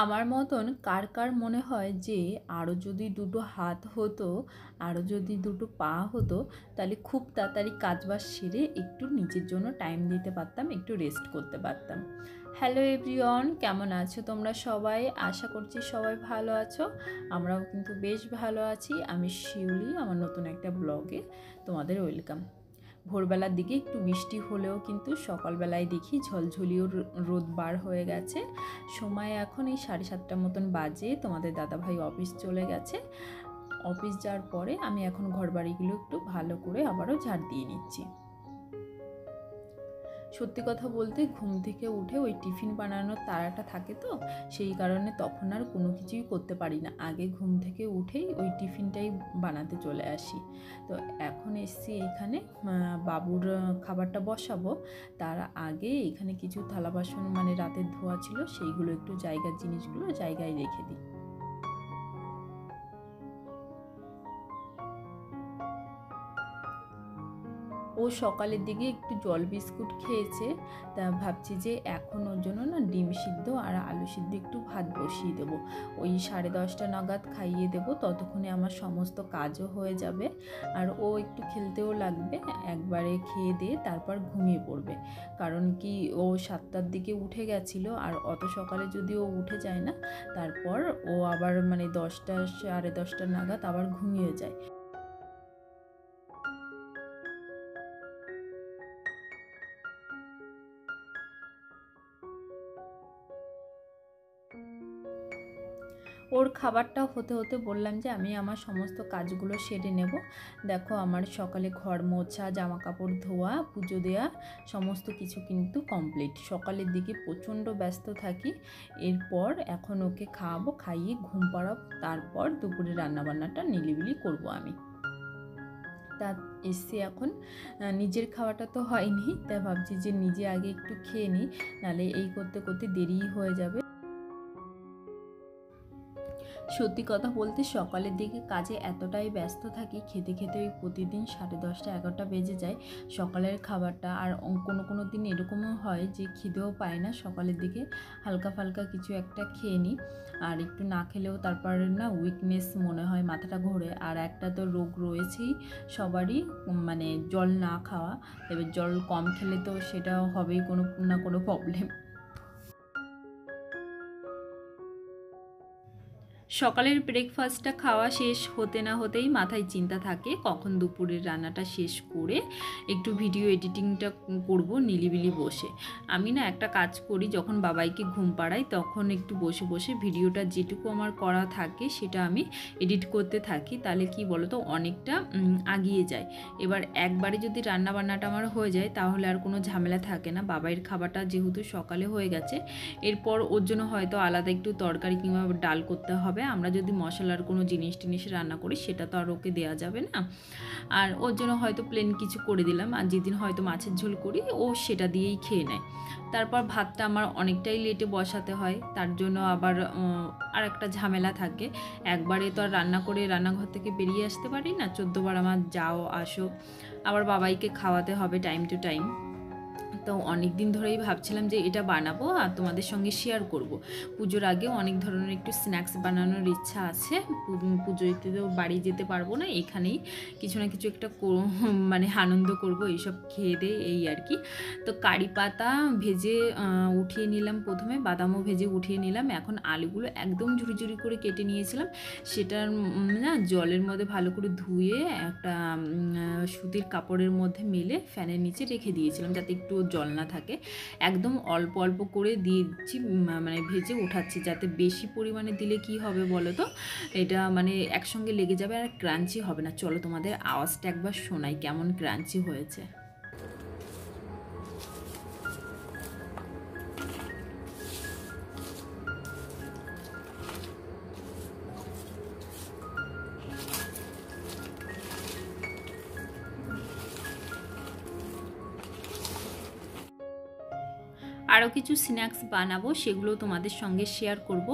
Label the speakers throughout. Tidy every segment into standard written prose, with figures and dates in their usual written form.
Speaker 1: আমার মতন কার কার মনে হয় যে আরও যদি দুটো হাত হতো, আরও যদি দুটো পা হতো, তাহলে খুব তাড়াতাড়ি কাজবাজ সেরে একটু নিজের জন্য টাইম দিতে পারতাম, একটু রেস্ট করতে পারতাম। হ্যালো এভরিওয়ান, কেমন আছো তোমরা সবাই? আশা করছি সবাই ভালো আছো। আমরাও কিন্তু বেশ ভালো আছি। আমি শিউলি, আমার নতুন একটা ব্লগে তোমাদের ওয়েলকাম। ভোরবেলার দিকে একটু বৃষ্টি হলেও কিন্তু সকালবেলায় দেখি ঝলঝলিও রোদ বার হয়ে গেছে। সময় এখন এই 7:30 মতন বাজে। তোমাদের দাদাভাই অফিস চলে গেছে। অফিস যাওয়ার পরে আমি এখন ঘরবাড়িগুলো একটু ভালো করে আবারও ঝাড় দিয়ে নিচ্ছি। সত্যি কথা বলতে ঘুম থেকে উঠে ওই টিফিন বানানোর তাড়াটা থাকে, তো সেই কারণে তখন আর কোনো কিছুই করতে পারি না। আগে ঘুম থেকে উঠেই ওই টিফিনটাই বানাতে চলে আসি। তো এখন এসছি এইখানে বাবুর খাবারটা বসাবো। তার আগে এখানে কিছু থালা বাসন মানে রাতের ধোয়া ছিল, সেইগুলো একটু জায়গার জিনিসগুলো জায়গায় রেখে দিই। ও সকালের দিকে একটু জল বিস্কুট খেয়েছে, তা ভাবছি যে এখন ওর জন্য না ডিম সিদ্ধ আর আলু সিদ্ধ একটু ভাত বসিয়ে দেবো। ওই 10:30 নাগাদ খাইয়ে দেবো, ততক্ষণে আমার সমস্ত কাজও হয়ে যাবে আর ও একটু খেলতেও লাগবে। একবারে খেয়ে দিয়ে তারপর ঘুমিয়ে পড়বে, কারণ কি ও 7টার দিকে উঠে গেছিলো, আর অত সকালে যদি ও উঠে যায় না, তারপর ও আবার মানে 10টা 10:30 নাগাদ আবার ঘুমিয়ে যায়। ওর খাবারটা হতে হতে বললাম যে আমি আমার সমস্ত কাজগুলো সেরে নেব। দেখো আমার সকালে ঘর মোছা, জামা কাপড় ধোয়া, পুজো দেওয়া সমস্ত কিছু কিন্তু কমপ্লিট। সকালের দিকে প্রচণ্ড ব্যস্ত থাকি। এরপর এখন ওকে খাওয়াবো, খাইয়ে ঘুম পাড়াবো, তারপর দুপুরে রান্নাবান্নাটা নিলিবিলি করব আমি। তা এসছি এখন, নিজের খাওয়াটা তো হয়নি, তাই ভাবছি যে নিজে আগে একটু খেয়ে নিই, নাহলে এই করতে করতে দেরি হয়ে যাবে। সত্যি কথা বলতে সকালের দিকে কাজে এতটাই ব্যস্ত থাকি, খেতে খেতে ওই প্রতিদিন 10:30 11টা বেজে যায় সকালের খাবারটা। আর কোনো দিন এরকমও হয় যে খিদেও পায় না, সকালের দিকে হালকা ফালকা কিছু একটা খেয়ে নিই। আর একটু না খেলেও তারপর না উইকনেস মনে হয়, মাথাটা ঘোরে। আর একটা তো রোগ রয়েছেই সবারই, মানে জল না খাওয়া। এবার জল কম খেলে তো সেটাও হবেই কোনো না কোনো প্রবলেম। সকালের ব্রেকফাস্টটা খাওয়া শেষ হতে না হতেই মাথায় চিন্তা থাকে কখন দুপুরের রান্নাটা শেষ করে একটু ভিডিও এডিটিংটা করব নিলিবিলি বসে। আমি না একটা কাজ করি, যখন বাবাইকে ঘুম পাড়াই তখন একটু বসে বসে ভিডিওটা যেটুকু আমার করা থাকে সেটা আমি এডিট করতে থাকি। তাহলে কি বলো তো, অনেকটা আগিয়ে যায়। এবার একবারে যদি রান্নাবান্নাটা আমার হয়ে যায় তাহলে আর কোনো ঝামেলা থাকে না। বাবাইয়ের খাবারটা যেহেতু সকালে হয়ে গেছে, এরপর ওর জন্য হয়তো আলাদা একটু তরকারি কিংবা ডাল করতে হবে। আমরা যদি মশলার কোনো জিনিস রান্না করি সেটা তো আর ওকে দেওয়া যাবে না, আর ওর জন্য হয়তো প্লেন কিছু করে দিলাম। আর যেদিন হয়তো মাছের ঝোল করি ও সেটা দিয়েই খেয়ে নেয়। তারপর ভাতটা আমার অনেকটাই লেটে বসাতে হয়, তার জন্য আবার আর একটা ঝামেলা থাকে। একবারে তো আর রান্না করে রান্নাঘর থেকে বেরিয়ে আসতে পারি না, 14বার আমার যাও আসো, আবার বাবাইকে খাওয়াতে হবে টাইম টু টাইম। তো অনেক দিন ধরেই ভাবছিলাম যে এটা বানাবো আর তোমাদের সঙ্গে শেয়ার করব। পুজোর আগেও অনেক ধরনের একটু স্ন্যাক্স বানানোর ইচ্ছা আছে। পুজোতে তো বাড়ি যেতে পারবো না, এখানেই কিছু না কিছু একটা মানে আনন্দ করব, এইসব খেয়ে দিয়ে এই আর কি। তো কারি পাতা ভেজে উঠিয়ে নিলাম, প্রথমে বাদামও ভেজে উঠিয়ে নিলাম। এখন আলুগুলো একদম ঝুরি ঝুরি করে কেটে নিয়েছিলাম, সেটার না জলের মধ্যে ভালো করে ধুয়ে একটা সুতির কাপড়ের মধ্যে মেলে ফ্যানের নিচে রেখে দিয়েছিলাম, যাতে একটু জল না থাকে। একদম অল্প অল্প করে দিয়ে দিচ্ছি, মানে ভেজে উঠাচ্ছি, যাতে বেশি পরিমাণে দিলে কি হবে বলো তো, এটা মানে একসঙ্গে লেগে যাবে আর ক্রাঞ্চি হবে না। চলো তোমাদের আওয়াজটা একবার শোনাই কেমন ক্রাঞ্চি হয়েছে। আরও কিছু স্ন্যাক্স বানাবো, সেগুলো তোমাদের সঙ্গে শেয়ার করব।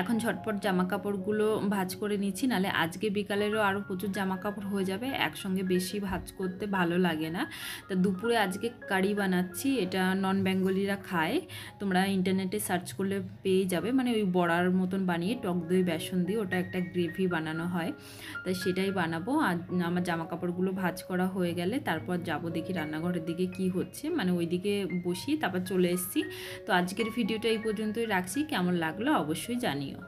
Speaker 1: এখন ঝটপট জামা কাপড়গুলো ভাঁজ করে নিচ্ছি, নাহলে আজকে বিকালেরও আরও প্রচুর জামা কাপড় হয়ে যাবে, একসঙ্গে বেশি ভাঁজ করতে ভালো লাগে না। তা দুপুরে আজকে কারি বানাচ্ছি, এটা নন বেঙ্গলিরা খায়, তোমরা ইন্টারনেটে সার্চ করলে পেয়ে যাবে। মানে ওই বড়ার মতন বানিয়ে টক দই বেসন দিয়ে ওটা একটা গ্রেভি বানানো হয়, তাই সেটাই বানাবো। আর আমার জামা কাপড়গুলো ভাঁজ করা হয়ে গেলে তারপর যাব দেখি রান্নাঘরের দিকে কি হচ্ছে, মানে ওই দিকে বসি, তারপর চলে এসেছি। তো আজকের ভিডিওটা এই পর্যন্তই রাখছি, কেমন লাগলো অবশ্যই জানিও।